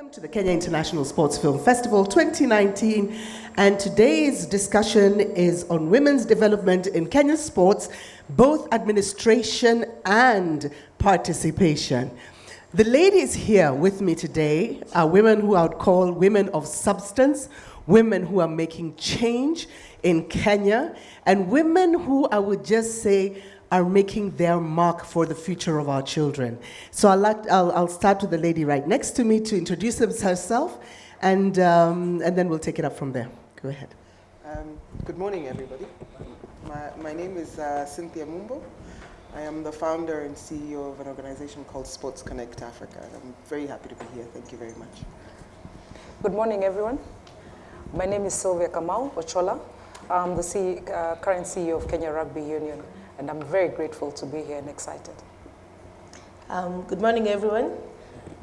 Welcome to the Kenya International Sports Film Festival 2019, and today's discussion is on women's development in Kenyan sports, both administration and participation. The ladies here with me today are women who I would call women of substance, women who are making change in Kenya, and women who I would just say are making their mark for the future of our children. So I'll start with the lady right next to me to introduce herself, and then we'll take it up from there. Go ahead. Good morning, everybody. My name is Cynthia Mumbo. I am the founder and CEO of an organization called Sports Connect Africa. I'm very happy to be here. Thank you very much. Good morning, everyone. My name is SYLVIA Kamau, Ochola. I'm the current CEO of Kenya Rugby Union, and I'm very grateful to be here and excited. Good morning, everyone.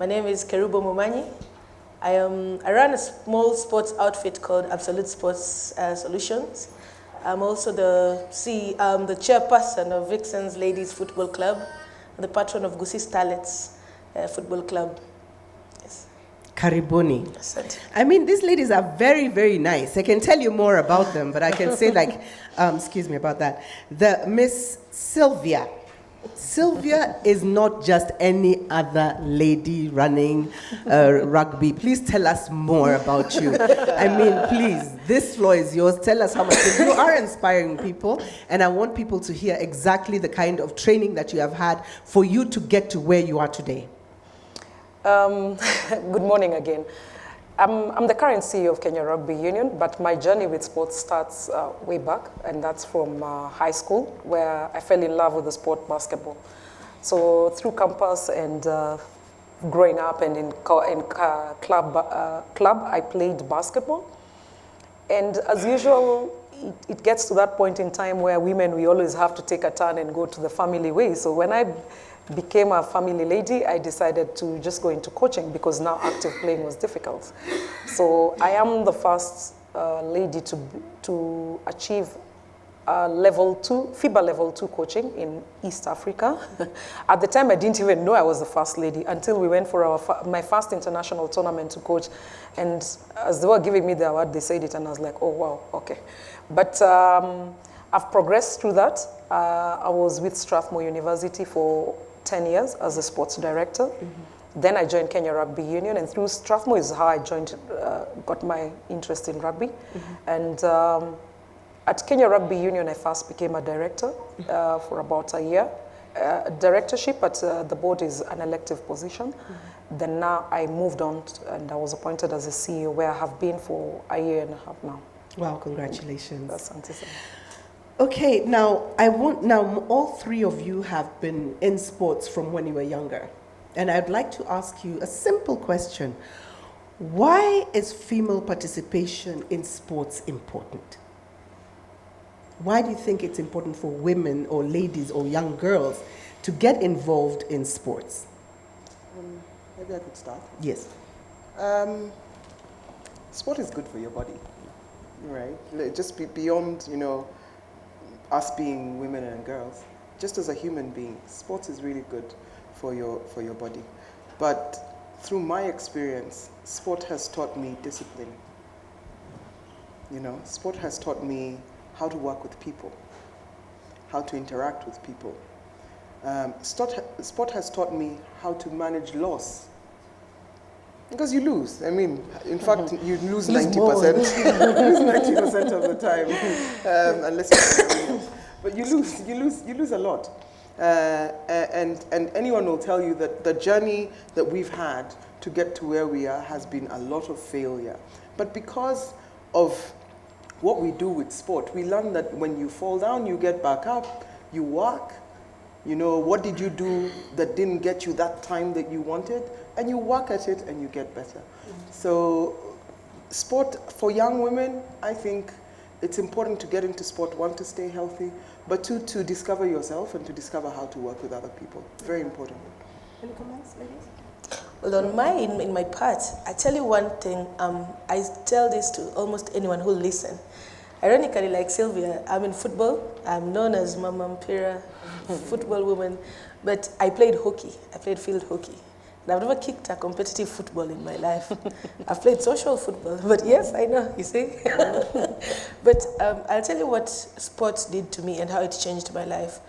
My name is Kerubo Momanyi. I run a small sports outfit called Absolute Sports Solutions. I'm also the chairperson of Vixens Ladies Football Club, and the patron of Gusii Starlets Football Club. Yes. Karibuni. I mean, these ladies are very, very nice. I can tell you more about them, but I can say excuse me about that. The Miss Sylvia. Sylvia is not just any other lady running rugby. Please tell us more about you. I mean, please, this floor is yours. Tell us how much you are inspiring people, and I want people to hear exactly the kind of training that you have had for you to get to where you are today. Good morning again. I'm the current CEO of Kenya Rugby Union, but my journey with sports starts way back, and that's from high school, where I fell in love with the sport basketball. So through campus and growing up and in club, I played basketball. And as usual, it gets to that point in time where women, we always have to take a turn and go to the family way. So when I became a family lady, I decided to just go into coaching because now active playing was difficult. So I am the first lady to achieve FIBA level 2 coaching in East Africa. At the time, I didn't even know I was the first lady until we went for my first international tournament to coach. And as they were giving me the award, they said it, and I was like, oh, wow, okay. But I've progressed through that. I was with Strathmore University for 10 years as a sports director. Mm-hmm. Then I joined Kenya Rugby Union, and through Strathmore is how I got my interest in rugby. Mm-hmm. And at Kenya Rugby Union, I first became a director for about a year. Directorship at the board is an elective position. Mm-hmm. Then now I moved on and I was appointed as a CEO, where I have been for a year and a half now. Wow, congratulations. That's fantastic. Okay, now all three of you have been in sports from when you were younger. And I'd like to ask you a simple question. Why is female participation in sports important? Why do you think it's important for women or ladies or young girls to get involved in sports? Maybe I could start. Yes. Sport is good for your body, right? Just beyond, us being women and girls, just as a human being, sports is really good for your body. But through my experience, sport has taught me discipline. Sport has taught me how to work with people, how to interact with people. Sport has taught me how to manage loss. Because you lose. I mean, in fact, you lose 90%. You lose 90% of the time, unless you but you lose a lot. And anyone will tell you that the journey that we've had to get to where we are has been a lot of failure. But because of what we do with sport, we learn that when you fall down, you get back up, you work. What did you do that didn't get you that time that you wanted? And you work at it and you get better. Mm-hmm. So sport for young women, I think it's important to get into sport, one, to stay healthy, but two, to discover yourself and to discover how to work with other people. Very important. Any comments, ladies? Well, in my part, I tell you one thing, I tell this to almost anyone who listen. Ironically, like Sylvia, I'm in football. I'm known as Mama Mpira, football woman, but I played hockey. I played field hockey. And I've never kicked a competitive football in my life. I've played social football, but yes, I know, you see. But I'll tell you what sports did to me and how it changed my life.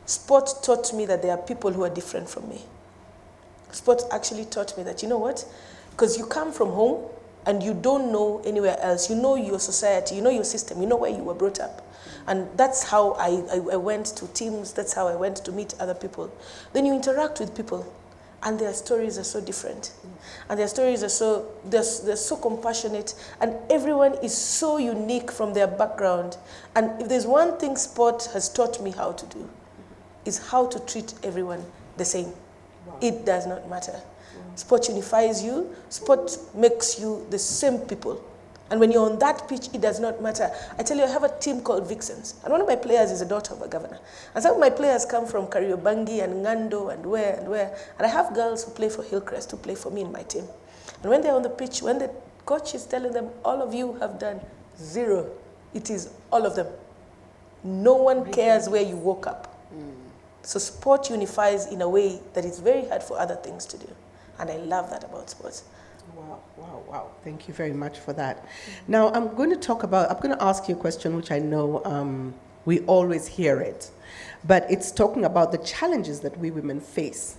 Sport taught me that there are people who are different from me. Sport actually taught me that, you know what? Because you come from home and you don't know anywhere else. You know your society, you know your system, you know where you were brought up. And that's how I went to teams, that's how I went to meet other people. Then you interact with people. And their stories are so different. And their stories are they're so compassionate. And everyone is so unique from their background. And if there's one thing sport has taught me how to do, is how to treat everyone the same. Wow. It does not matter. Sport unifies you. Sport makes you the same people. And when you're on that pitch, it does not matter. I tell you, I have a team called Vixens. And one of my players is a daughter of a governor. And some of my players come from Kariobangi and Ngando and where and where. And I have girls who play for Hillcrest, who play for me in my team. And when they're on the pitch, when the coach is telling them, all of you have done 0, it is all of them. No one cares where you woke up. So sport unifies in a way that it's very hard for other things to do. And I love that about sports. Wow, wow, wow. Thank you very much for that. Now, I'm going to ask you a question which I know we always hear it, but it's talking about the challenges that we women face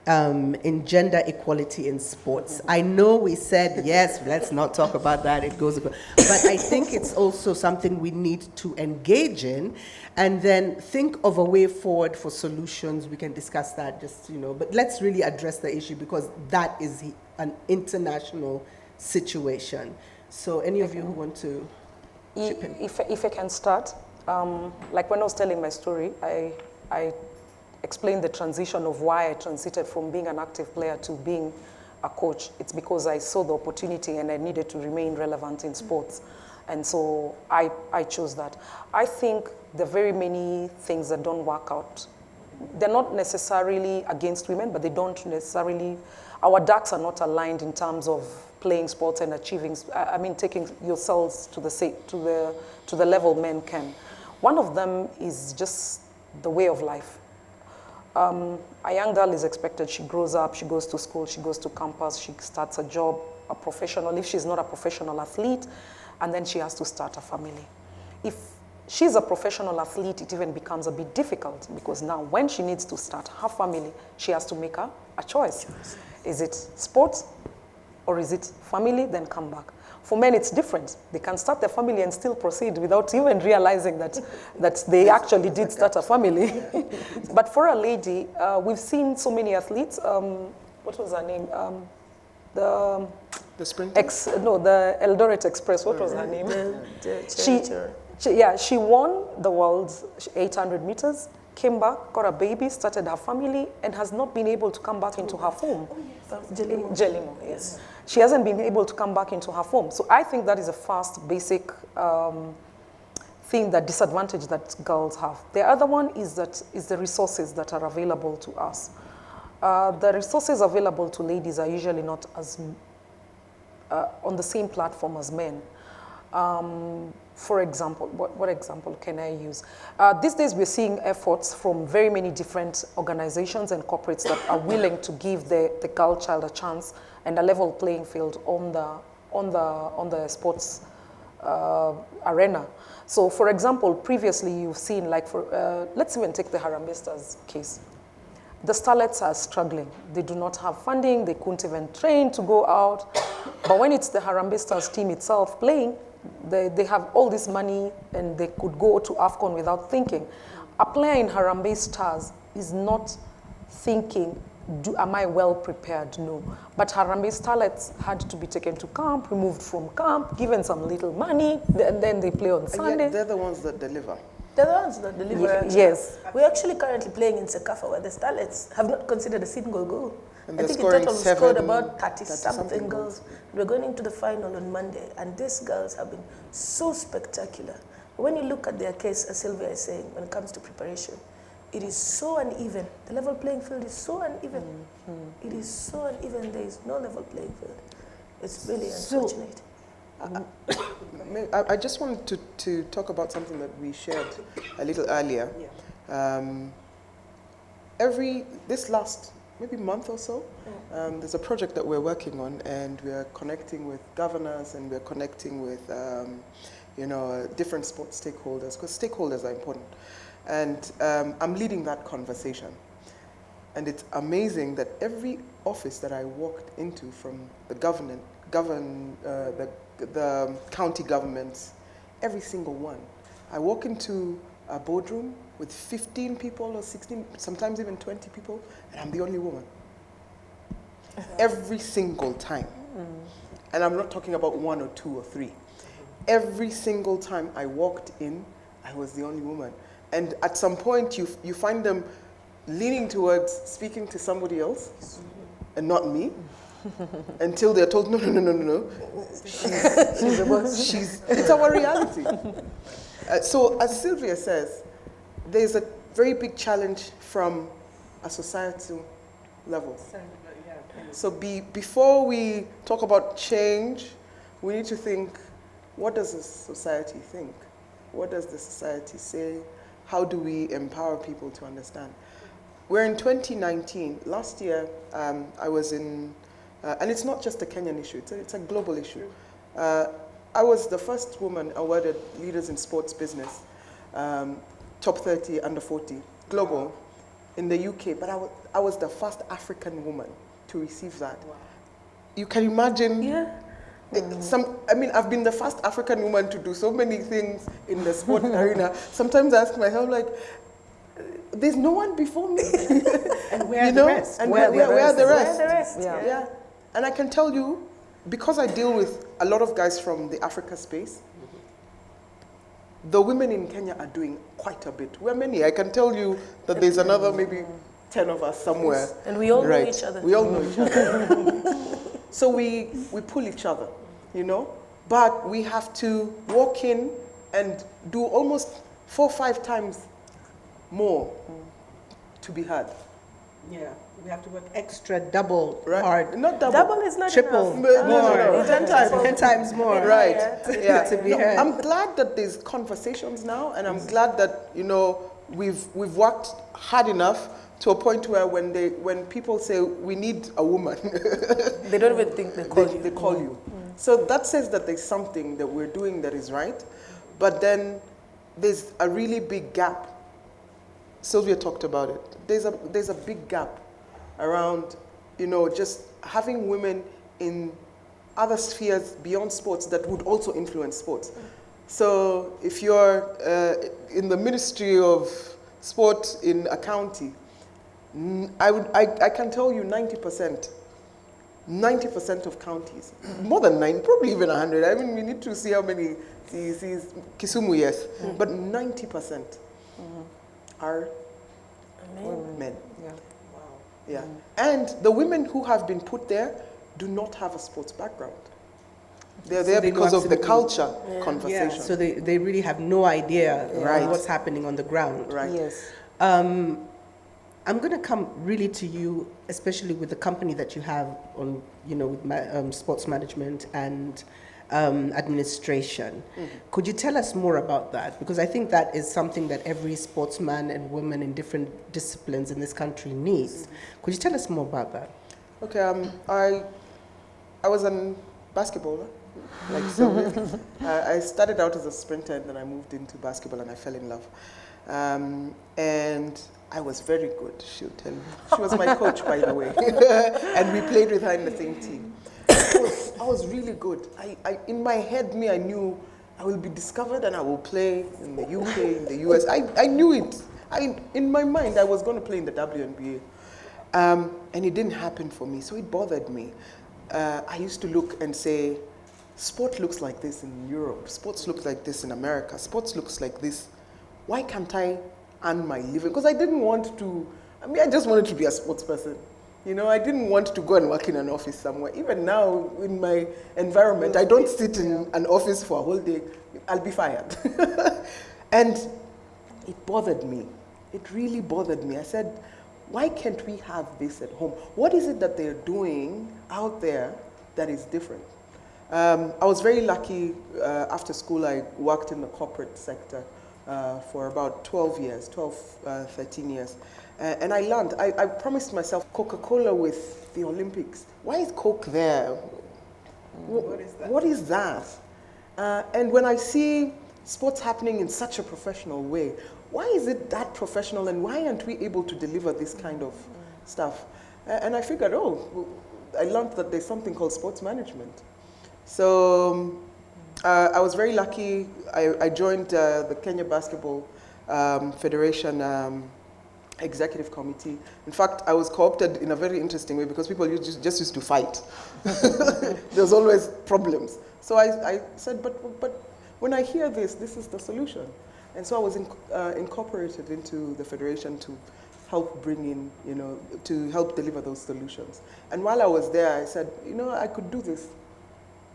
in gender equality in sports. I know we said, yes, let's not talk about that, it goes, but I think it's also something we need to engage in and then think of a way forward for solutions. We can discuss that but let's really address the issue because that is an international situation. So any of you who want to chip in? If I can start, like when I was telling my story, I explained the transition of why I transited from being an active player to being a coach. It's because I saw the opportunity and I needed to remain relevant in sports. And so I chose that. I think there are very many things that don't work out. They're not necessarily against women, but they don't necessarily, our ducks are not aligned in terms of playing sports and achieving, taking yourselves to the level men can. One of them is just the way of life. A young girl is expected, she grows up, she goes to school, she goes to campus, she starts a job, a professional, if she's not a professional athlete, and then she has to start a family. If she's a professional athlete, it even becomes a bit difficult because now when she needs to start her family, she has to make a choice. Is it sports or is it family, then come back? For men, it's different. They can start their family and still proceed without even realizing that they actually did start a family. But for a lady, we've seen so many athletes. What was her name? The sprinter? The Eldoret Express. What was her name? She won the world's 800 meters, came back, got a baby, started her family, and has not been able to come back into her form. Jelimo, yes. She hasn't been able to come back into her form. So I think that is a first basic thing, that disadvantage that girls have. The other one is the resources that are available to us. The resources available to ladies are usually not as on the same platform as men. For example, what example can I use? These days we're seeing efforts from very many different organizations and corporates that are willing to give the girl child a chance and a level playing field on the sports arena. So for example, previously you've seen, like let's even take the Harambee Stars case. The starlets are struggling. They do not have funding, they couldn't even train to go out. But when it's the Harambee Stars team itself playing, they have all this money and they could go to AFCON without thinking. A player in Harambee Stars is not thinking, am I well prepared? No. But Harambee Starlets had to be taken to camp, removed from camp, given some little money, and then they play on Sunday. And yet they're the ones that deliver. They're the ones that deliver. Yes. We're actually currently playing in Sekafa where the Starlets have not considered a single goal. And I think in total we scored about 30-something goals. We're going into the final on Monday, and these girls have been so spectacular. When you look at their case, as Sylvia is saying, when it comes to preparation, it is so uneven. The level playing field is so uneven. It is so uneven. There is no level playing field. It's really unfortunate. I just wanted to talk about something that we shared a little earlier. This last maybe month or so. There's a project that we're working on, and we're connecting with governors, and we're connecting with, different sports stakeholders, because stakeholders are important. And I'm leading that conversation. And it's amazing that every office that I walked into, from the the county governments, every single one, I walk into a boardroom with 15 people or 16, sometimes even 20 people, and I'm the only woman. Every single time. And I'm not talking about 1 or 2 or 3. Every single time I walked in, I was the only woman. And at some point, you find them leaning towards speaking to somebody else, and not me, until they're told, no. It's our reality. So as Sylvia says, there's a very big challenge from a societal level. So before we talk about change, we need to think, what does the society think? What does the society say? How do we empower people to understand? We're in 2019. Last year, I was in, and it's not just a Kenyan issue, it's a global issue. I was the first woman awarded Leaders in Sports Business, top 30, under 40, global, in the UK, but I was the first African woman to receive that. Wow. You can imagine. Yeah. I've been the first African woman to do so many things in the sport arena. Sometimes I ask myself, like, there's no one before me. And where are the rest? And where are the rest? Yeah. And I can tell you, because I deal with a lot of guys from the Africa space, the women in Kenya are doing quite a bit. We're many. I can tell you that there's another maybe 10 of us somewhere. Yes. And we all know each other. We all know each other. So we pull each other, But we have to walk in and do almost 4 or 5 times more to be heard. Yeah, we have to work extra double hard. Not double. Double is not triple. enough. No. 10 times. 10 times more. Right. Yeah. To be heard. I'm glad that there's conversations now, and I'm glad that we've worked hard enough to a point where when people say we need a woman, they don't even think they call you. So that says that there's something that we're doing that is right, but then there's a really big gap. Sylvia talked about it. There's a big gap around, just having women in other spheres beyond sports that would also influence sports. So if you're in the Ministry of Sport in a county, I can tell you 90% of counties, more than 9, probably even 100. I mean, we need to see how many. Kisumu, yes, but 90% are men. Yeah. Wow. Yeah. And the women who have been put there do not have a sports background. They're there because of the culture conversation. Yeah. So they really have no idea what's happening on the ground. Right. Yes. I'm going to come really to you, especially with the company that you have on, with sports management and administration. Could you tell us more about that? Because I think that is something that every sportsman and woman in different disciplines in this country needs. Could you tell us more about that? Okay, I was a basketballer, like Sylvia. I started out as a sprinter, and then I moved into basketball, and I fell in love. And I was very good, she'll tell you. She was my coach, by the way. And we played with her in the same team. I was really good. In my head, I knew I will be discovered and I will play in the UK, in the US. I knew it. In my mind, I was going to play in the WNBA. And it didn't happen for me, so it bothered me. I used to look and say, sport looks like this in Europe. Sports looks like this in America. Sports looks like this. Why can't I earn my living? Because I didn't want to, I just wanted to be a sports person. I didn't want to go and work in an office somewhere. Even now, in my environment, I don't sit in an office for a whole day. I'll be fired. And it bothered me. It really bothered me. I said, why can't we have this at home? What is it that they're doing out there that is different? I was very lucky. After school, I worked in the corporate sector. for about 12 years, 13 years. And I learned, I promised myself Coca-Cola with the Olympics. Why is Coke there? What is that? What is that? And when I see sports happening in such a professional way, why is it that professional and why aren't we able to deliver this kind of stuff? And I figured, I learned that there's something called sports management. So I was very lucky. I joined the Kenya Basketball Federation Executive Committee. In fact, I was co-opted in a very interesting way because people just used to fight. There's always problems. So I said, but when I hear this is the solution. And so I was incorporated into the federation to help bring in, to help deliver those solutions. And while I was there, I said, I could do this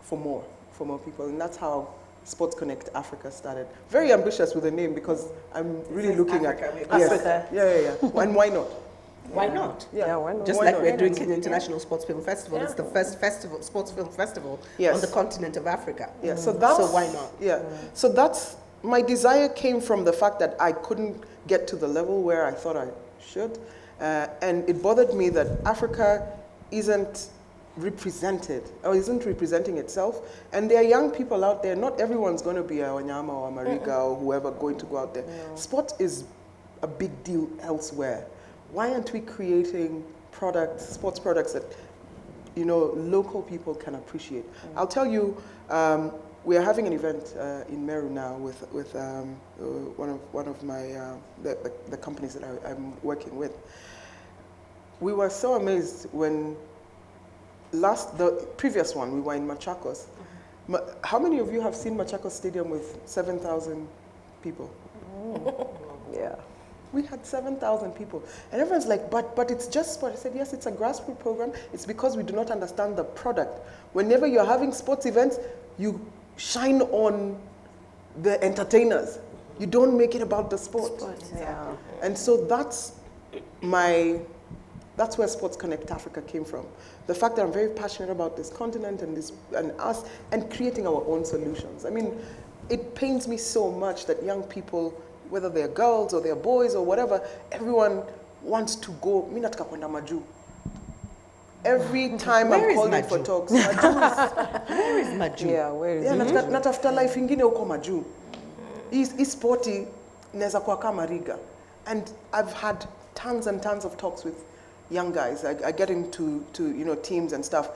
for more people. And that's how Sports Connect Africa started. Very ambitious with the name because I'm really looking Africa, at Africa. Yeah. And why not? Why not? Yeah, why not? Just Why like not? we're doing Kenya International Sports Film Festival, it's the first sports film festival on the continent of Africa. Yeah, so why not? Yeah, so that's, my desire came from the fact that I couldn't get to the level where I thought I should. And it bothered me that Africa isn't represented or isn't representing itself. And there are young people out there, not everyone's going to be a Wanyama or a Mariga or whoever going to go out there. No. Sport is a big deal elsewhere. Why aren't we creating products, sports products that, local people can appreciate? I'll tell you, we are having an event in Meru now with one of my the companies that I'm working with. We were so amazed when the previous one we were in Machakos. How many of you have seen Machakos Stadium with 7,000 people? Yeah. We had 7,000 people. And everyone's like, but it's just sport. I said, yes, it's a grassroots program. It's because we do not understand the product. Whenever you're having sports events, you shine on the entertainers. You don't make it about the sport. Yeah. And so that's where Sports Connect Africa came from. The fact that I'm very passionate about this continent and us and creating our own solutions. I mean, it pains me so much that young people, whether they're girls or they're boys or whatever, everyone wants to go. Mimi nataka kwenda Maju. Every time I'm called in for talks, Where is Maju? Yeah, where is it? Natafuta life ingine huko Maju. Hii sporti inaweza kuwa kama Riga. And I've had tons and tons of talks with young guys. I get into teams and stuff.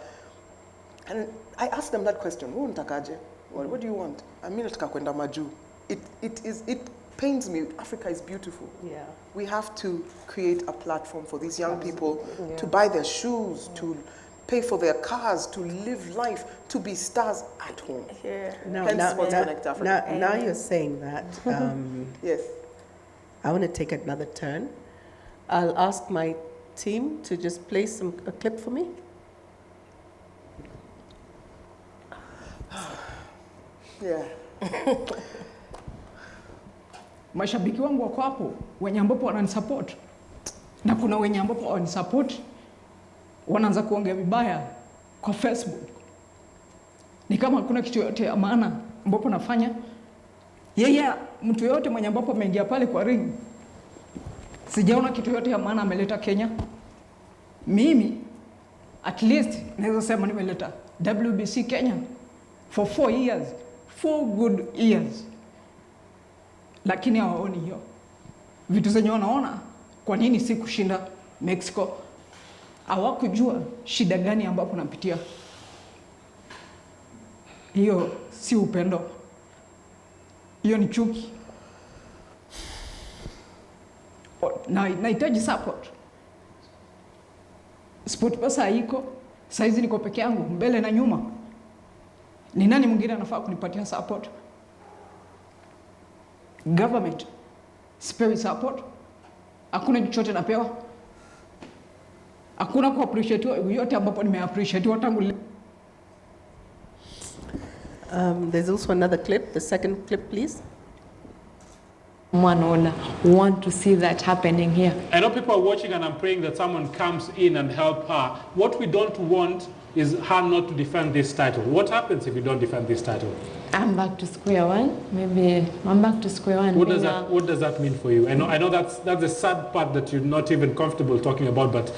And I ask them that question, what do you want? I mean, nataka kwenda Maju. It pains me. Africa is beautiful. Yeah. We have to create a platform for these young people to buy their shoes, to pay for their cars, to live life, to be stars at home. Yeah. Now you're saying that. Yes. I want to take another turn. I'll ask my team to just play a clip for me. Yeah. Mashabiki wangu wako hapo wenye ambapo wananisupport na kuna wenye ambapo wanisupport wanaanza kuongea vibaya kwa Facebook. Ni kama kuna kitu yote ya maana ambapo nafanya. Yeye mtu yote mwenye ambapo ameingia pale kwa ring, sijaona kitu yote ya maana ameleta Kenya. Mimi at least naweza sema nimeleta WBC Kenya for 4 years, 4 good years. Lakini hawaoni hiyo. Vitu zenye wanaona, kwa nini si kushinda Mexico? Hawakujua shida gani ambapo napitia. Hiyo si upendo. Hiyo ni chuki. Na nahitaji support. Sport pesa haiko. Saizi niko peke yangu mbele na nyuma. Ni nani mwingine anafaa kunipatia support? Government sipewi support. Hakuna chochote napewa. Hakuna ku appreciate yote ambapo nimeappreciate tangu. There's also another clip, the second clip please. Want to see that happening here. I know people are watching and I'm praying that someone comes in and help her. What we don't want is her not to defend this title. What happens if you don't defend this title? I'm back to square one. Maybe I'm back to square one. What does that mean for you? I know that's the sad part that you're not even comfortable talking about, but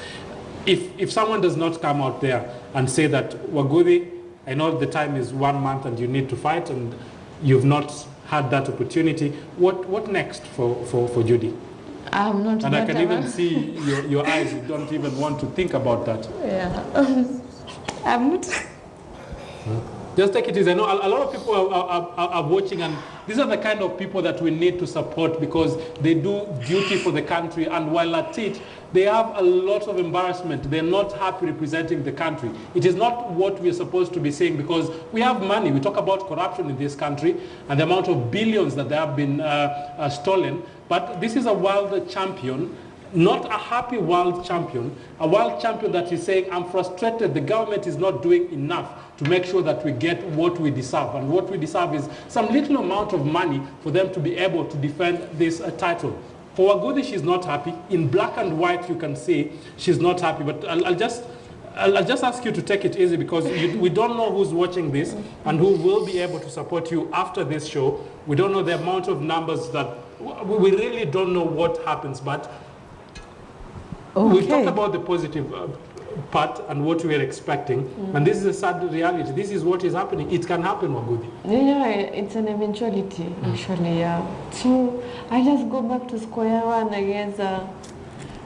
if someone does not come out there and say that, Waguthi, I know the time is 1 month and you need to fight and you've not had that opportunity, what next for Judy? I'm not. And I can even see your eyes, you don't even want to think about that. Yeah. I'm not. Just take it easy. I know a lot of people are watching, and these are the kind of people that we need to support because they do duty for the country, and while at it, they have a lot of embarrassment. They're not happy representing the country. It is not what we're supposed to be saying because we have money. We talk about corruption in this country and the amount of billions that they have been stolen, but this is a world champion. Not a happy world champion, a world champion that is saying, I'm frustrated, the government is not doing enough to make sure that we get what we deserve. And what we deserve is some little amount of money for them to be able to defend this title. For Waguthi, she's not happy. In black and white, you can see she's not happy. But I'll just ask you to take it easy because we don't know who's watching this and who will be able to support you after this show. We don't know the amount of numbers that, we really don't know what happens, but we talked about the positive part and what we are expecting, and this is a sad reality. This is what is happening. It can happen, Waguthi. Yeah, it's an eventuality, actually, yeah. So I just go back to square one, I guess.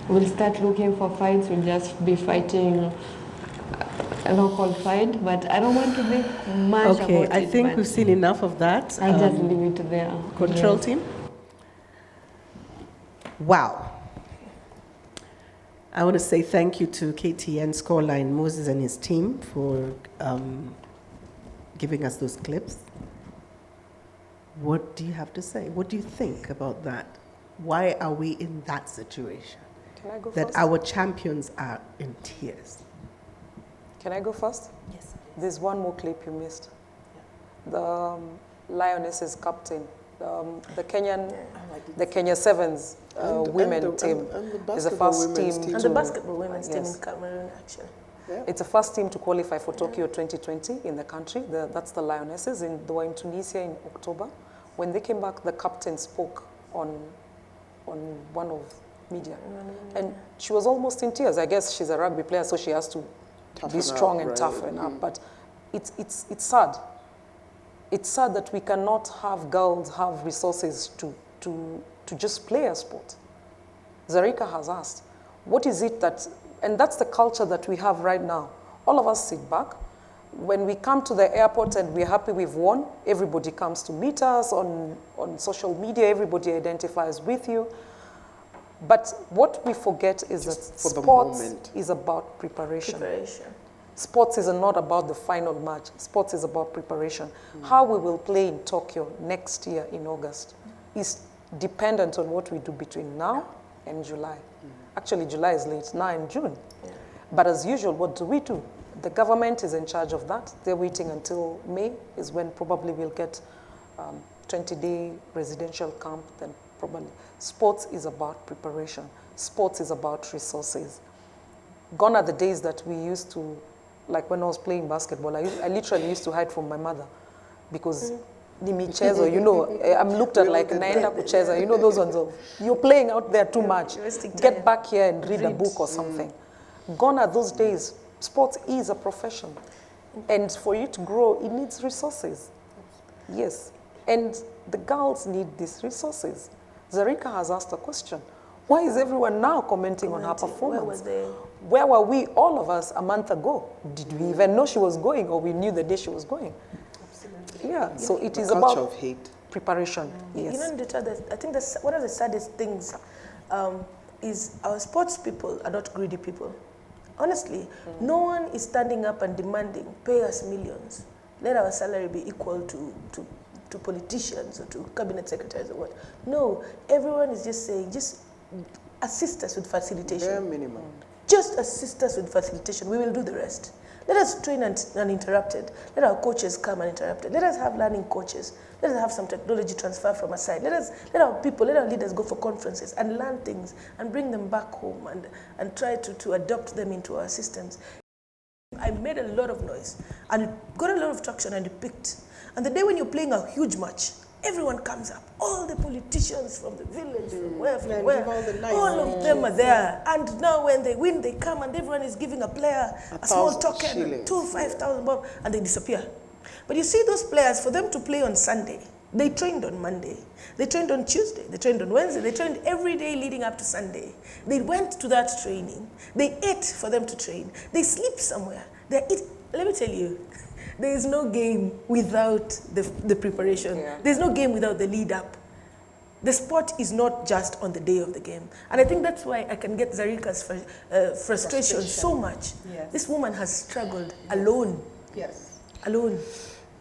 We'll start looking for fights. We'll just be fighting a local fight, but I don't want to make much about it. Okay, I think we've seen enough of that. I'll just leave it there. Control team. Wow. I want to say thank you to KTN Scoreline Moses and his team for giving us those clips. What do you have to say? What do you think about that? Why are we in that situation? Can I go that first? Our champions are in tears. Can I go first? Yes. There's one more clip you missed. The Lionesses captain, the Kenya Sevens women team is the first team. And the basketball women's team in Cameroon, actually. Yeah. It's the first team to qualify for Tokyo 2020 in the country. That's the Lionesses. They were in Tunisia in October. When they came back, the captain spoke on one of media. And she was almost in tears. I guess she's a rugby player, so she has to be strong and toughen up. But it's sad. It's sad that we cannot have girls have resources to just play a sport. Zarika has asked, what is it that, and that's the culture that we have right now. All of us sit back. When we come to the airport and we're happy we've won, everybody comes to meet us on social media, everybody identifies with you. But what we forget is that sports is about preparation. Sports is not about the final match. Sports is about preparation. How we will play in Tokyo next year in August is dependent on what we do between now and July. Actually, July is late, now in June. But as usual, what do? The government is in charge of that. They're waiting until May is when probably we'll get 20-day residential camp, then probably. Sports is about preparation. Sports is about resources. Gone are the days that we used to, like when I was playing basketball, I literally used to hide from my mother because nimichezo, you know, I'm looked at like naenda kucheza, you know those ones of, you're playing out there too much. Get back here and read a book or something. Gone are those days. Sports is a profession. And for you to grow, it needs resources. Yes. And the girls need these resources. Zarika has asked a question. Why is everyone now commenting on her performance? Where were we, all of us, a month ago? Did we even know she was going, or we knew the day she was going? Absolutely. Yeah, so it is about of hate. Preparation. Yes. You know, I think one of the saddest things is our sports people are not greedy people. Honestly, no one is standing up and demanding, pay us millions. Let our salary be equal to politicians or to cabinet secretaries or what. No, everyone is just saying, just assist us with facilitation. Bare minimum. Just assist us with facilitation. We will do the rest. Let us train uninterrupted. Let our coaches come uninterrupted. Let us have learning coaches. Let us have some technology transfer from our side. Let our people, let our leaders go for conferences and learn things and bring them back home and try to adopt them into our systems. I made a lot of noise and it got a lot of traction and it picked. And the day when you're playing a huge match, everyone comes up. All the politicians from the village, from where, all of them are there. And now when they win, they come and everyone is giving a player a small token, shillings. 5,000 bob, and they disappear. But you see those players, for them to play on Sunday, they trained on Monday, they trained on Tuesday, they trained on Wednesday, they trained every day leading up to Sunday. They went to that training, they ate for them to train, they sleep somewhere, they eat. Let me tell you, there is no game without the preparation. Yeah. There's no game without the lead up. The sport is not just on the day of the game. And I think that's why I can get Zarika's frustration so much. Yes. This woman has struggled alone. Yes. Alone.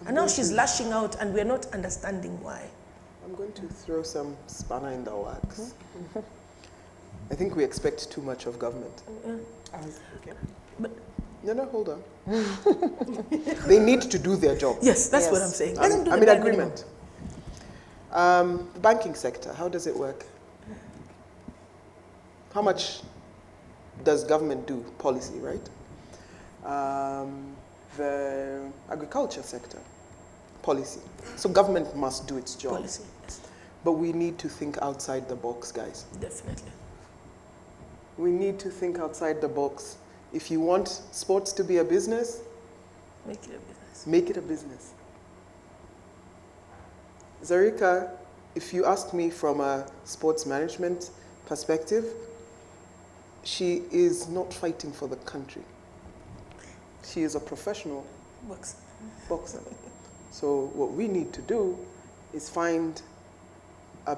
And now she's lashing out and we're not understanding why. I'm going to throw some spanner in the works. I think we expect too much of government. Okay. But no, hold on. They need to do their job. Yes, that's what I'm saying. I'm in agreement. The banking sector, how does it work? How much does government do? Policy, right? The agriculture sector, policy. So government must do its job. Policy, yes. But we need to think outside the box, guys. Definitely. We need to think outside the box. If you want sports to be a business, make it a business. Make it a business. Zarika, if you ask me from a sports management perspective, she is not fighting for the country. She is a professional boxer. So what we need to do is find a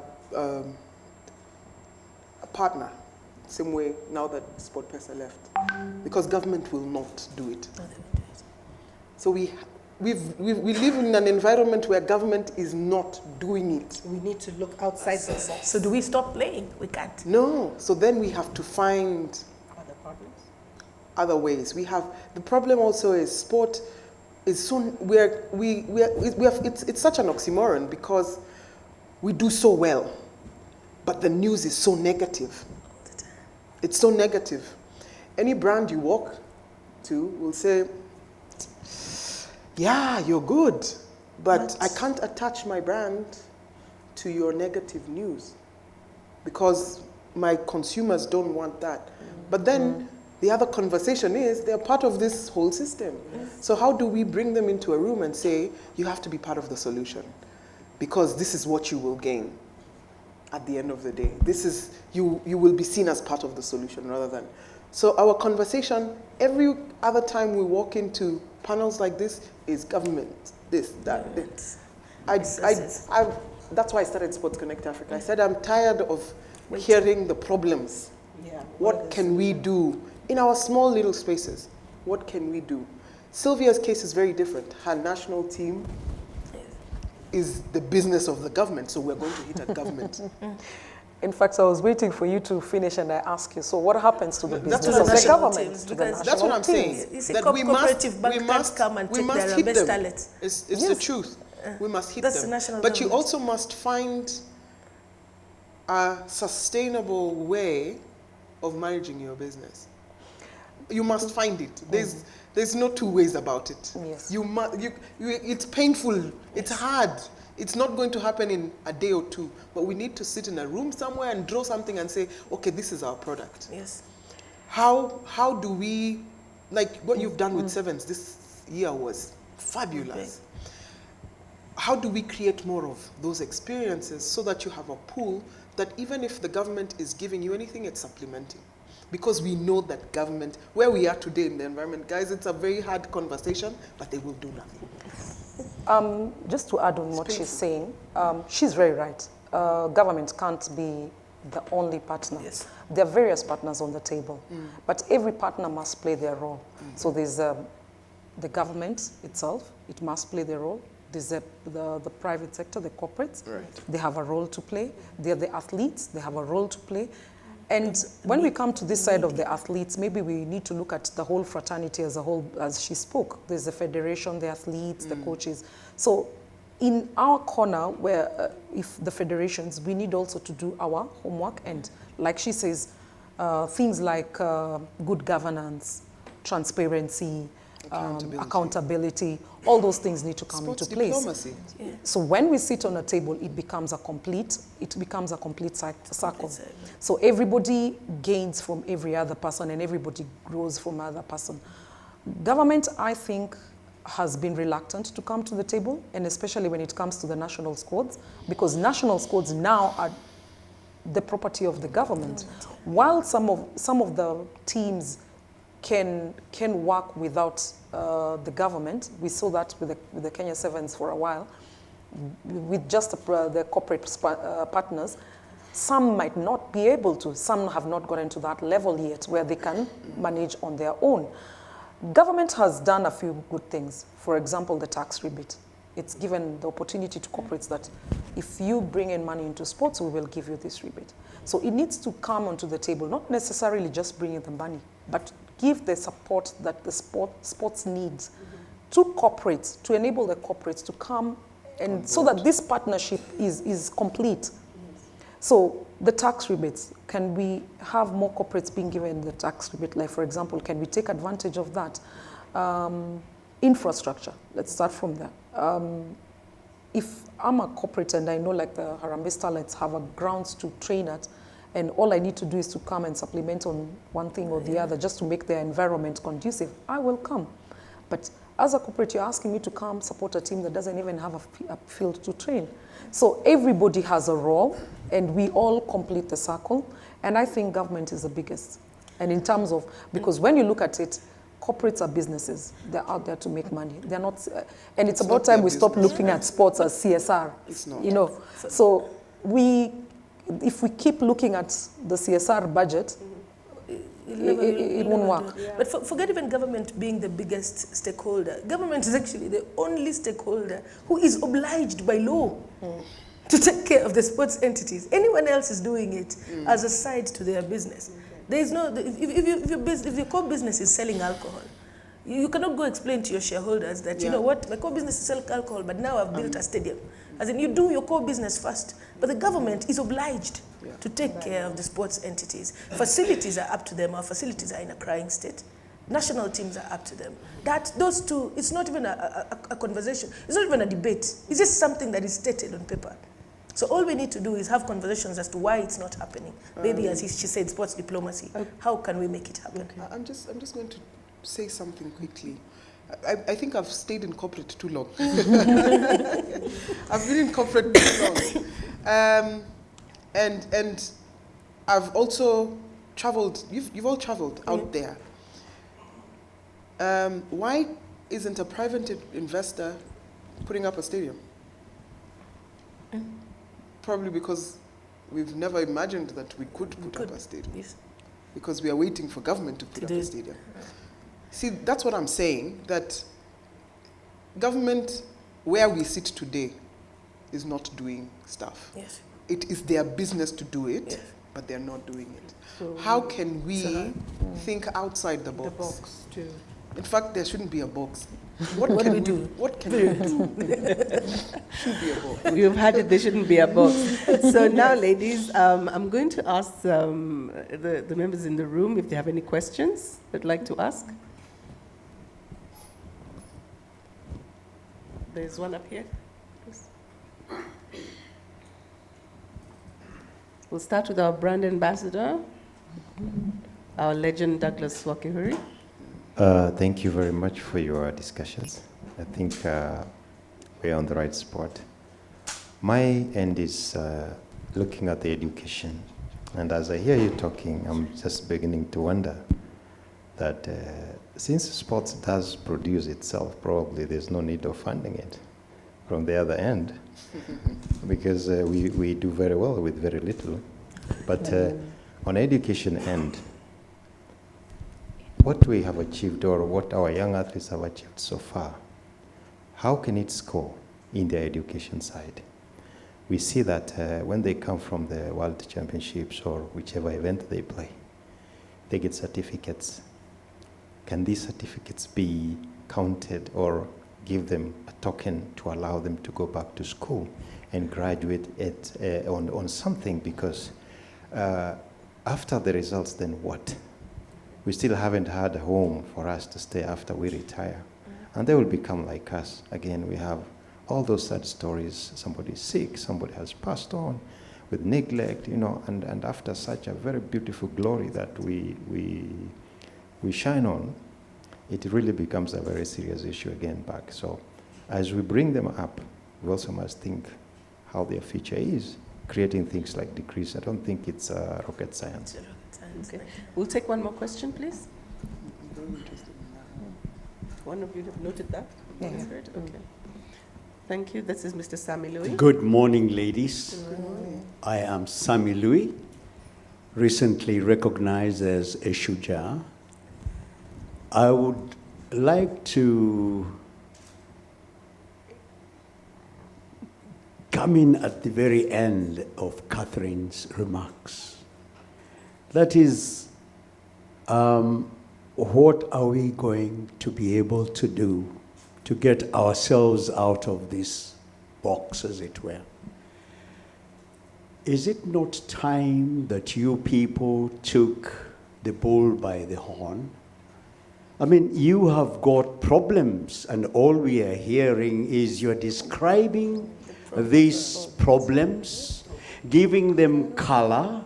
partner, same way now that Sport Pesa left, because government will not do it. No, they won't do it. So we live in an environment where government is not doing it. We need to look outside the box. So do we stop playing? We can't. No. So then we have to find Other problems? other ways. We have the problem also is sport is so it's such an oxymoron because we do so well, but the news is so negative. It's so negative. Any brand you walk to will say, yeah, you're good, but I can't attach my brand to your negative news because my consumers don't want that. But then the other conversation is they're part of this whole system. So how do we bring them into a room and say, you have to be part of the solution because this is what you will gain at the end of the day. This is, you will be seen as part of the solution rather than. So our conversation, every other time we walk into panels like this, is government, this, that, this. That's why I started Sports Connect Africa. I said I'm tired of hearing the problems. Yeah. What can we do in our small little spaces? What can we do? Sylvia's case is very different. Her national team is the business of the government, so we're going to hit at government. In fact, I was waiting for you to finish and I ask you, so what happens to the business That's of what the government? To the That's what I'm saying. You see, cooperative banks come and take their best talent. It's the truth. We must hit That's them. the national But you government. also must find a sustainable way of managing your business. You must find it. There's no two ways about it. Yes. It's painful. It's hard. It's not going to happen in a day or two. But we need to sit in a room somewhere and draw something and say, okay, this is our product. Yes. How do we, like what you've done with Sevens this year was fabulous. How do we create more of those experiences so that you have a pool that even if the government is giving you anything, it's supplementing? Because we know that government, where we are today in the environment, guys, it's a very hard conversation, but they will do nothing. Just to add on what she's saying, she's very right. Government can't be the only partner. Yes. There are various partners on the table, but every partner must play their role. So there's the government itself, it must play their role. There's the private sector, the corporates, they have a role to play. They're the athletes, they have a role to play. And when we come to this side of the athletes, maybe we need to look at the whole fraternity as a whole, as she spoke. There's the federation, the athletes, the coaches. So in our corner, where if the federations, we need also to do our homework. And like she says, things like good governance, transparency, accountability. All those things need to come Sports into place. diplomacy. Yeah. So when we sit on a table, it becomes a complete circle. So everybody gains from every other person and everybody grows from other person. Government, I think, has been reluctant to come to the table, and especially when it comes to the national squads, because national squads now are the property of the government. While some of the teams can work without the government, we saw that with the Kenya Sevens for a while, with just the corporate partners. Some might not be able to. Some have not gotten to that level yet where they can manage on their own. Government has done a few good things. For example, the tax rebate. It's given the opportunity to corporates that if you bring in money into sports, we will give you this rebate. So it needs to come onto the table, not necessarily just bring in the money, but give the support that the sports needs to corporates, to enable the corporates to come, and so that this partnership is complete. So the tax rebates, can we have more corporates being given the tax rebate? Like, for example, can we take advantage of that? Infrastructure, let's start from there. If I'm a corporate and I know like the Harambee Starlets have a grounds to train at, and all I need to do is to come and supplement on one thing or the other just to make their environment conducive, I will come. But as a corporate, you're asking me to come support a team that doesn't even have a field to train. So everybody has a role, and we all complete the circle. And I think government is the biggest. And in terms of, because when you look at it, corporates are businesses. They're out there to make money. They're not, and it's about time we stop looking at sports as CSR. It's not. You know, so if we keep looking at the CSR budget, it won't work. Yeah. But forget even government being the biggest stakeholder. Government is actually the only stakeholder who is obliged by law to take care of the sports entities. Anyone else is doing it as a side to their business. There is no, if your core business is selling alcohol, you cannot go explain to your shareholders that, you know what, my core business is selling alcohol, but now I've built a stadium. As in, you do your core business first, but the government is obliged to take care of the sports entities. Facilities are up to them. Our facilities are in a crying state. National teams are up to them. Those two, it's not even a conversation. It's not even a debate. It's just something that is stated on paper. So all we need to do is have conversations as to why it's not happening. Maybe, as she said, sports diplomacy. How can we make it happen? Okay. I'm just going to say something quickly. I think I've stayed in corporate too long. I've been in corporate too long. And I've also traveled, you've all traveled out there. Why isn't a private investor putting up a stadium? Probably because we've never imagined that we could put up a stadium. Yes. Because we are waiting for government to put up a stadium. See, that's what I'm saying, that government, where we sit today, is not doing stuff. Yes. It is their business to do it, but they're not doing it. So how can we think outside the box? The box too. In fact, there shouldn't be a box. What can we do? What can we do? Should be a box. You've had it, there shouldn't be a box. So now, ladies, I'm going to ask the members in the room if they have any questions they'd like to ask. There's one up here. Please. We'll start with our brand ambassador, our legend Douglas Wakihuri. Thank you very much for your discussions. I think we're on the right spot. My end is looking at the education. And as I hear you talking, I'm just beginning to wonder that since sports does produce itself, probably there's no need of funding it from the other end. Because we do very well with very little. But on education end, what we have achieved or what our young athletes have achieved so far, how can it score in their education side? We see that when they come from the World Championships or whichever event they play, they get certificates. Can these certificates be counted or give them a token to allow them to go back to school and graduate on something? Because after the results, then what? we still haven't had a home for us to stay after we retire. And they will become like us. Again, we have all those sad stories. Somebody's sick, somebody has passed on with neglect, and after such a very beautiful glory that we shine on, it really becomes a very serious issue again back. So as we bring them up, we also must think how their future is, creating things like decrease. I don't think it's rocket science. Okay. We'll take one more question, please. One of you have noted that? Yeah. Okay. Thank you. This is Mr. Sami Louis. Good morning, ladies. Good morning. I am Sami Louis, recently recognized as a Shujaa. I would like to come in at the very end of Catherine's remarks. That is, what are we going to be able to do to get ourselves out of this box, as it were? Is it not time that you people took the bull by the horn? I mean, you have got problems, and all we are hearing is you're describing these problems, giving them color,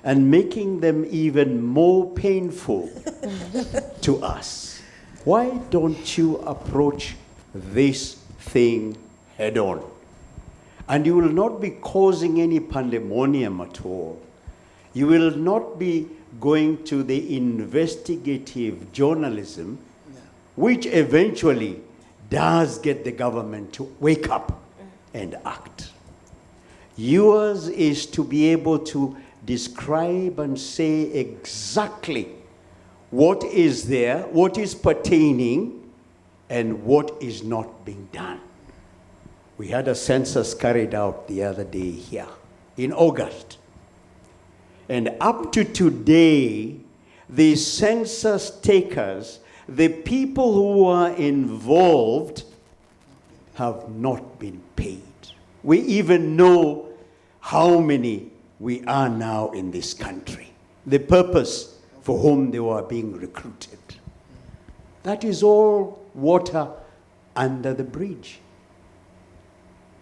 and making them even more painful to us. Why don't you approach this thing head on? And you will not be causing any pandemonium at all. You will not be going to the investigative journalism, which eventually does get the government to wake up and act. Yours is to be able to describe and say exactly what is there, what is pertaining, and what is not being done. We had a census carried out the other day here in August. And up to today, the census takers, the people who are involved, have not been paid. We even know how many we are now in this country, the purpose for whom they were being recruited. That is all water under the bridge.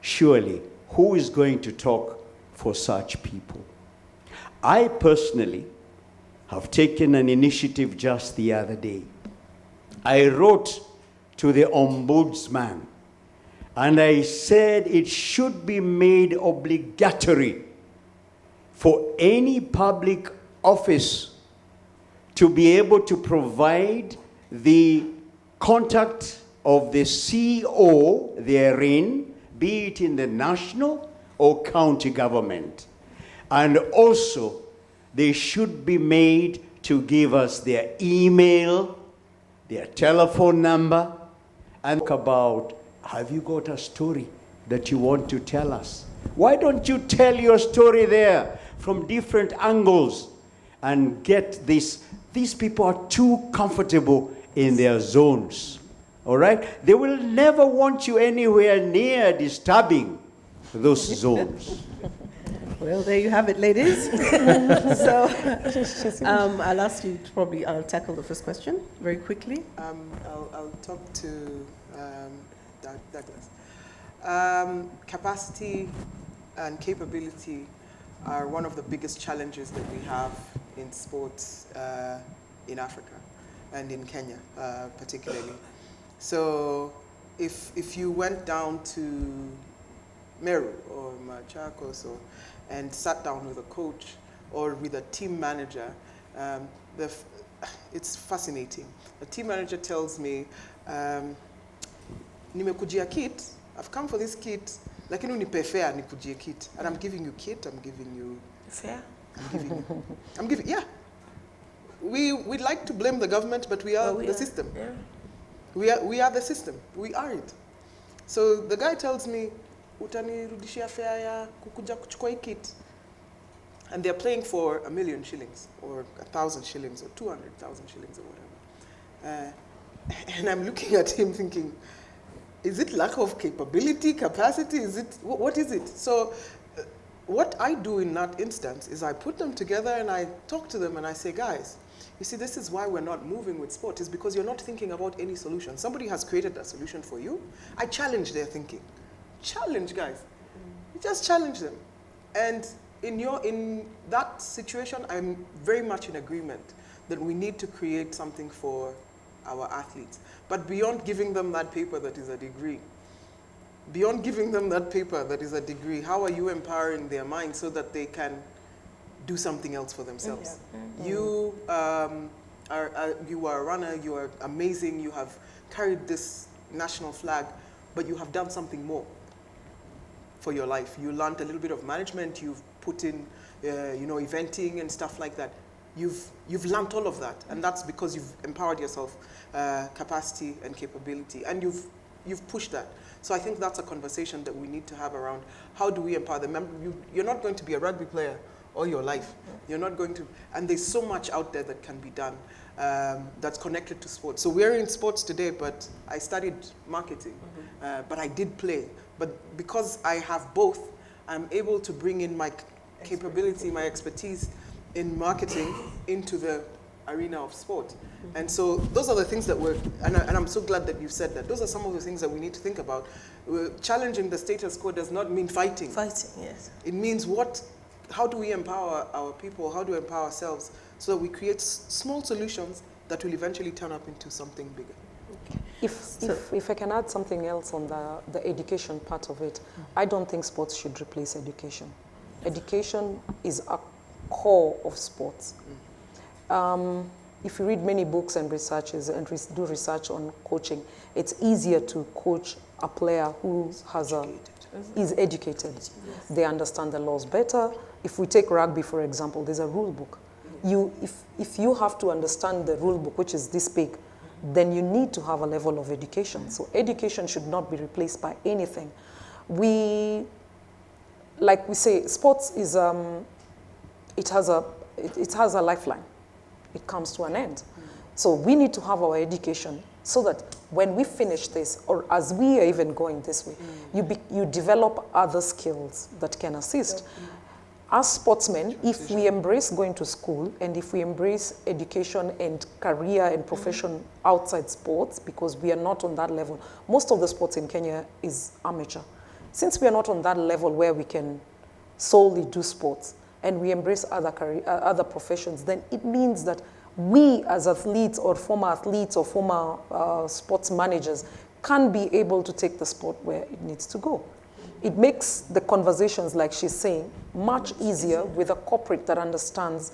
Surely, who is going to talk for such people? I personally have taken an initiative just the other day. I wrote to the ombudsman and I said it should be made obligatory for any public office to be able to provide the contact of the CEO therein, be it in the national or county government. And also, they should be made to give us their email, their telephone number, and talk about, have you got a story that you want to tell us? Why don't you tell your story there from different angles and get this? These people are too comfortable in their zones, all right? They will never want you anywhere near disturbing those zones. Well, there you have it, ladies. So I'll ask you to probably tackle the first question very quickly. I'll talk to Douglas. Capacity and capability are one of the biggest challenges that we have in sports in Africa and in Kenya particularly. So if you went down to Meru or Machakos and sat down with a coach or with a team manager, it's fascinating. The team manager tells me, nimekujia kit, I've come for this kit, lakini unipe fare nikujie kit. And I'm giving you kit, I'm giving you... Fair? I'm giving, yeah. We'd like to blame the government, but we are the system. Yeah. We are the system. We are it. So the guy tells me, utanirudishia fare ya kukuja kuchukua kit. And they're playing for 1 million shillings, or 1,000 shillings, or 200,000 shillings, or whatever. And I'm looking at him thinking, is it lack of capability, capacity? Is it, what is it? So what I do in that instance is I put them together and I talk to them and I say, guys, You see, this is why we're not moving with sport, is because you're not thinking about any solution. Somebody has created a solution for you. I challenge their thinking. Challenge, guys. You just challenge them. And in that situation, I'm very much in agreement that we need to create something for our athletes. But beyond giving them that paper that is a degree, how are you empowering their mind so that they can do something else for themselves? Yeah. You you are a runner, you are amazing, you have carried this national flag, but you have done something more for your life. You learned a little bit of management, you've put in eventing and stuff like that. You've learned all of that, and that's because you've empowered yourself, capacity and capability, and you've pushed that. So I think that's a conversation that we need to have around how do we empower them. You're not going to be a rugby player all your life. You're not going to, and there's so much out there that can be done that's connected to sports. So we're in sports today, but I studied marketing, but I did play. But because I have both, I'm able to bring in my capability, my expertise in marketing into the arena of sport. And so those are the things that and I'm so glad that you've said that. Those are some of the things that we need to think about. Challenging the status quo does not mean fighting. Fighting, yes. It means how do we empower our people? How do we empower ourselves so that we create small solutions that will eventually turn up into something bigger? If I can add something else on the education part of it, I don't think sports should replace education. Education is a core of sports. If you read many books and researches and do research on coaching, it's easier to coach a player who is educated. Yes. They understand the laws better. If we take rugby, for example, there's a rule book. If you have to understand the rule book, which is this big, then you need to have a level of education. So education should not be replaced by anything. Like we say, sports is it has a lifeline. It comes to an end. So we need to have our education so that when we finish this, or as we are even going this way, you develop other skills that can assist. As sportsmen, if we embrace going to school and if we embrace education and career and profession outside sports, because we are not on that level, most of the sports in Kenya is amateur. Since we are not on that level where we can solely do sports and we embrace other professions, then it means that we as athletes or former sports managers can be able to take the sport where it needs to go. It makes the conversations, like she's saying, much easier with a corporate that understands.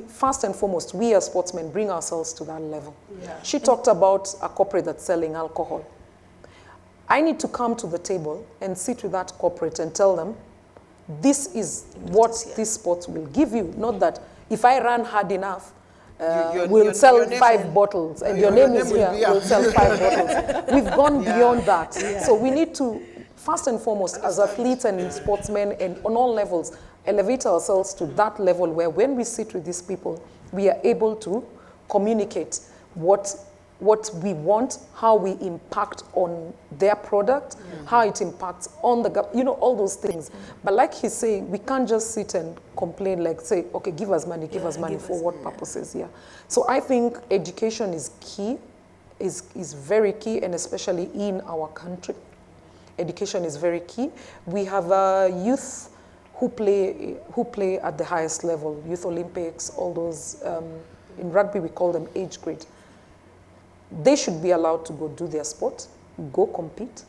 First and foremost, we as sportsmen bring ourselves to that level. Yeah. She talked about a corporate that's selling alcohol. I need to come to the table and sit with that corporate and tell them, this is what this sport will give you. Not that if I run hard enough, we'll sell 5 bottles, and your name is here, we'll sell 5 bottles. We've gone beyond that. Yeah. So we need to, first and foremost, as athletes and sportsmen and on all levels, elevate ourselves to that level where when we sit with these people, we are able to communicate what we want, how we impact on their product, how it impacts on the, all those things. But like he's saying, we can't just sit and complain, like say, okay, give us money for what purposes, So I think education is key, is very key, and especially in our country. Education is very key. We have youth who play at the highest level, Youth Olympics, all those, in rugby we call them age grade. They should be allowed to go do their sport, go compete.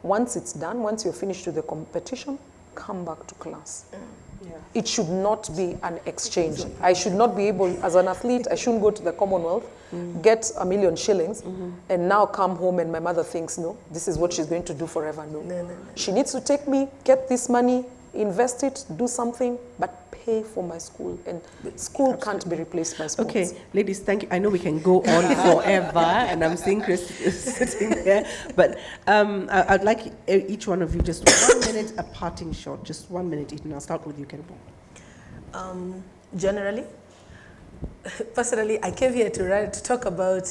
Once it's done, once you're finished with the competition, come back to class. Yeah. It should not be an exchange. I should not be able, as an athlete, I shouldn't go to the Commonwealth, get 1 million shillings, and now come home and my mother thinks, no, this is what she's going to do forever. No. She needs to take me, get this money, invest it, do something, but pay for my school. And school can't be replaced by sports. Okay, ladies, thank you. I know we can go on forever, and I'm seeing Chris sitting there, but I'd like each one of you just 1 minute, a parting shot, just 1 minute each, and I'll start with you, Kerubo. Generally, personally, I came here to talk about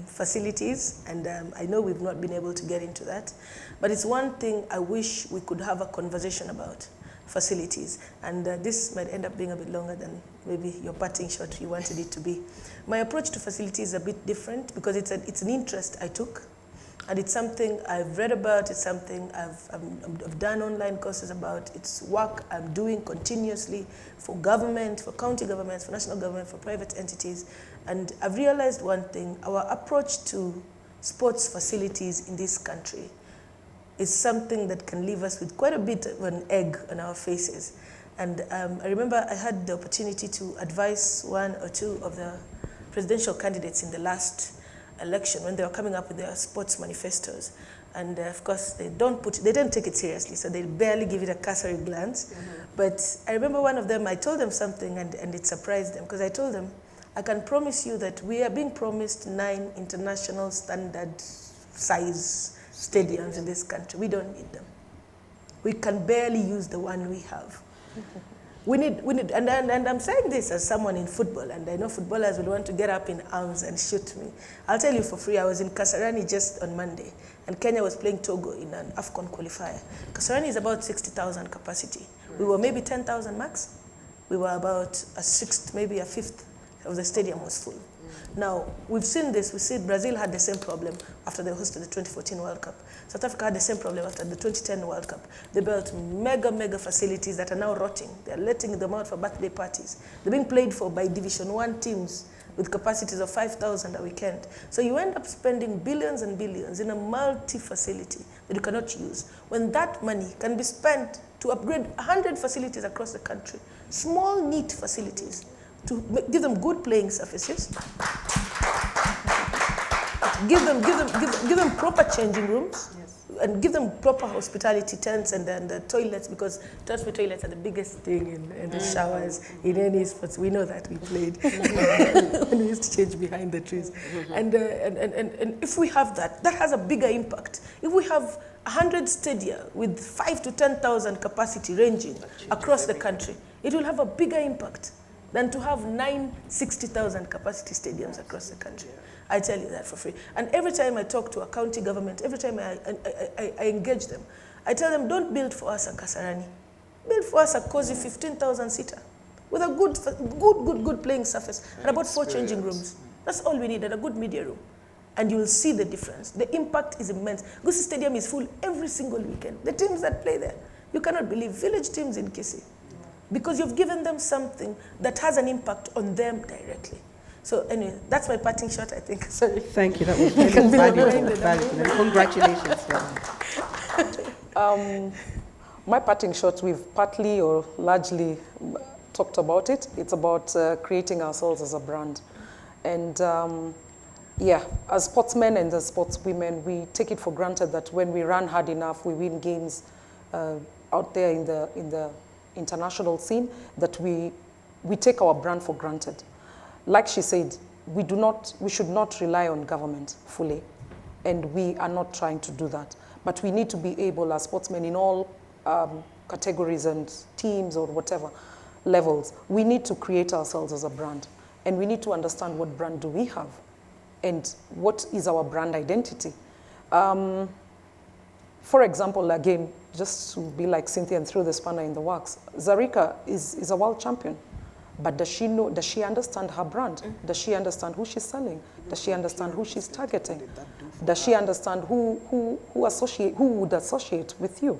facilities, and I know we've not been able to get into that, but it's one thing I wish we could have a conversation about. facilities. And this might end up being a bit longer than maybe your parting shot you wanted it to be. My approach to facilities is a bit different because it's an interest I took. And it's something I've read about, it's something I've done online courses about, it's work I'm doing continuously for government, for county governments, for national government, for private entities. And I've realized one thing, our approach to sports facilities in this country is something that can leave us with quite a bit of an egg on our faces. And I remember I had the opportunity to advise one or two of the presidential candidates in the last election when they were coming up with their sports manifestos. And of course, they didn't take it seriously, so they barely give it a cursory glance. But I remember one of them, I told them something and it surprised them, because I told them, I can promise you that we are being promised 9 international standard size stadiums in this country. We don't need them. We can barely use the one we have. We need, and I'm saying this as someone in football, and I know footballers will want to get up in arms and shoot me. I'll tell you for free, I was in Kasarani just on Monday, and Kenya was playing Togo in an AFCON qualifier. Kasarani is about 60,000 capacity. We were maybe 10,000 max. We were about a sixth, maybe a fifth of the stadium was full. Now, we've seen this. We see Brazil had the same problem after they hosted the 2014 World Cup. South Africa had the same problem after the 2010 World Cup. They built mega facilities that are now rotting. They're letting them out for birthday parties. They're being played for by Division 1 teams with capacities of 5,000 a weekend. So you end up spending billions and billions in a multi-facility that you cannot use, when that money can be spent to upgrade 100 facilities across the country, small, neat facilities, to give them good playing surfaces, give them proper changing rooms, and give them proper hospitality tents and the toilets, because trust me, toilets are the biggest thing in the showers in any sports. We know that, we played when we used to change behind the trees. And if we have that, that has a bigger impact. If we have 100 stadia with 5,000 to 10,000 capacity ranging across the country, it will have a bigger impact than to have 9 60,000 capacity stadiums across the country. I tell you that for free. And every time I talk to a county government, every time I engage them, I tell them, don't build for us a Kasarani. Build for us a cozy 15,000 seater with a good playing surface and about 4 changing rooms. That's all we need, and a good media room. And you'll see the difference. The impact is immense. Gusii Stadium is full every single weekend. The teams that play there, you cannot believe, village teams in Kisii, because you've given them something that has an impact on them directly. So anyway, that's my parting shot, I think. Sorry. Thank you. That was very valuable. Congratulations. My parting shot, we've partly or largely talked about it. It's about creating ourselves as a brand. And yeah, as sportsmen and as sportswomen, we take it for granted that when we run hard enough, we win games out there in the international scene, that we take our brand for granted. Like she said, we should not rely on government fully, and we are not trying to do that. But we need to be able, as sportsmen in all categories and teams or whatever levels, we need to create ourselves as a brand, and we need to understand what brand do we have, and what is our brand identity. For example, again, just to be like Cynthia and throw the spanner in the works, Zarika is a world champion. But does she understand her brand? Does she understand who she's selling? Does she understand who she's targeting? Does she understand who would associate with you?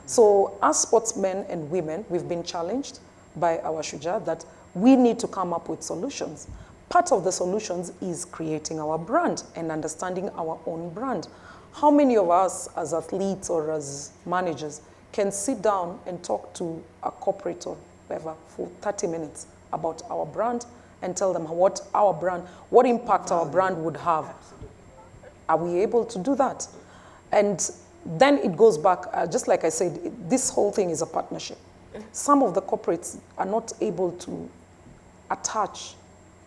So as sportsmen and women, we've been challenged by our Shuja that we need to come up with solutions. Part of the solutions is creating our brand and understanding our own brand. How many of us as athletes or as managers can sit down and talk to a corporate or whatever for 30 minutes about our brand and tell them what impact our brand would have? Are we able to do that? And then it goes back, just like I said, this whole thing is a partnership. Some of the corporates are not able to attach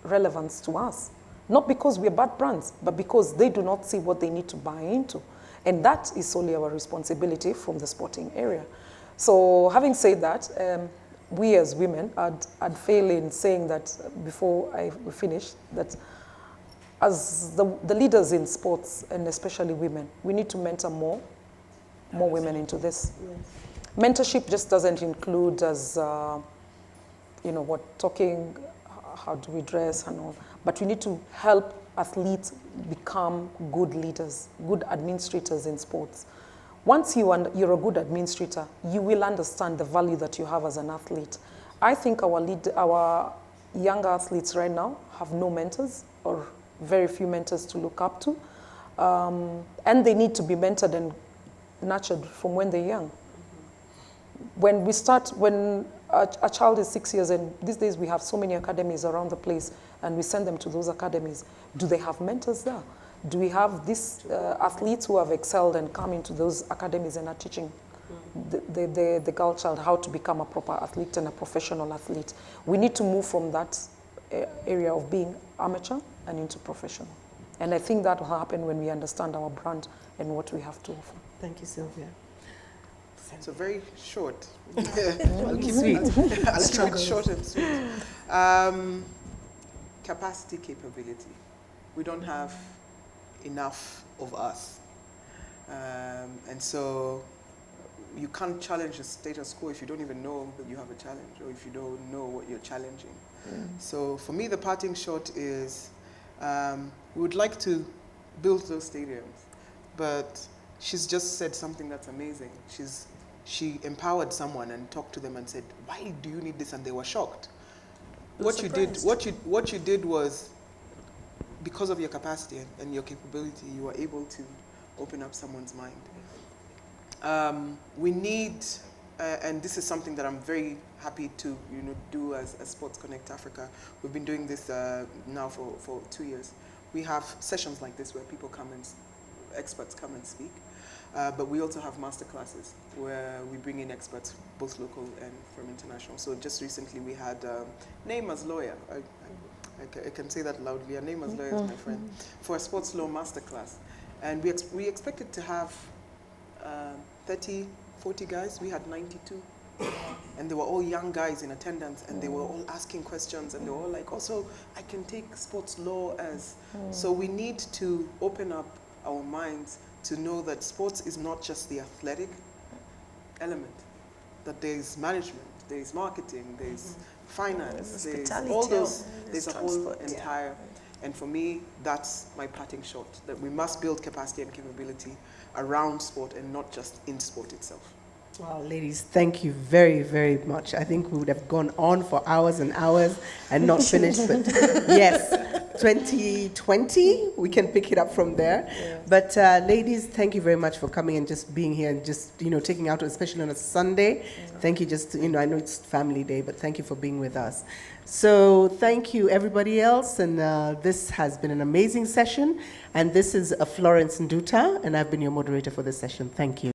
relevance to us, not because we're bad brands, but because they do not see what they need to buy into. And that is solely our responsibility from the sporting area. So having said that, we as women, I'd fail in saying that before we finish, that as the leaders in sports, and especially women, we need to mentor more women into this. Yes. mentorship just doesn't include as, you know, what talking, how do we dress and all, but we need to help athletes become good leaders, good administrators in sports. Once you're a good administrator, you will understand the value that you have as an athlete. I think our young athletes right now have no mentors or very few mentors to look up to. And they need to be mentored and nurtured from when they're young. When a child is 6 years, and these days we have so many academies around the place, and we send them to those academies, do they have mentors there? Do we have these athletes who have excelled and come into those academies and are teaching the girl child how to become a proper athlete and a professional athlete? We need to move from that area of being amateur and into professional. And I think that will happen when we understand our brand and what we have to offer. Thank you, Sylvia. So very short. I'll keep it short and sweet. Capacity, capability. We don't have enough of us. And so you can't challenge the status quo if you don't even know that you have a challenge, or if you don't know what you're challenging. So for me, the parting shot is we would like to build those stadiums, but she's just said something that's amazing. She empowered someone and talked to them and said, "Why do you need this?" And they were shocked. What you did was, because of your capacity and your capability, you were able to open up someone's mind. We need, and this is something that I'm very happy to do as Sports Connect Africa. We've been doing this now for 2 years. We have sessions like this where people come and experts come and speak. But we also have master classes where we bring in experts, both local and from international. So just recently we had Name as Lawyer. I can say that loudly. A Name as Lawyer is my friend, for a sports law master class. And we expected to have 30, 40 guys. We had 92. And they were all young guys in attendance, and they were all asking questions, and they were all like, "Also, I can take sports law as..." So we need to open up our minds to know that sports is not just the athletic element, that there is management, there is marketing, there is finance, there is all those, there's a whole entire, and for me, that's my parting shot, that we must build capacity and capability around sport and not just in sport itself. Wow, ladies, thank you very, very much. I think we would have gone on for hours and hours and not finished, but yes, 2020, we can pick it up from there. Yeah. But ladies, thank you very much for coming and just being here and just, taking out, especially on a Sunday. Thank you just, I know it's family day, but thank you for being with us. So thank you everybody else, and this has been an amazing session, and this is a Florence NDUTA, and I've been your moderator for this session. Thank you.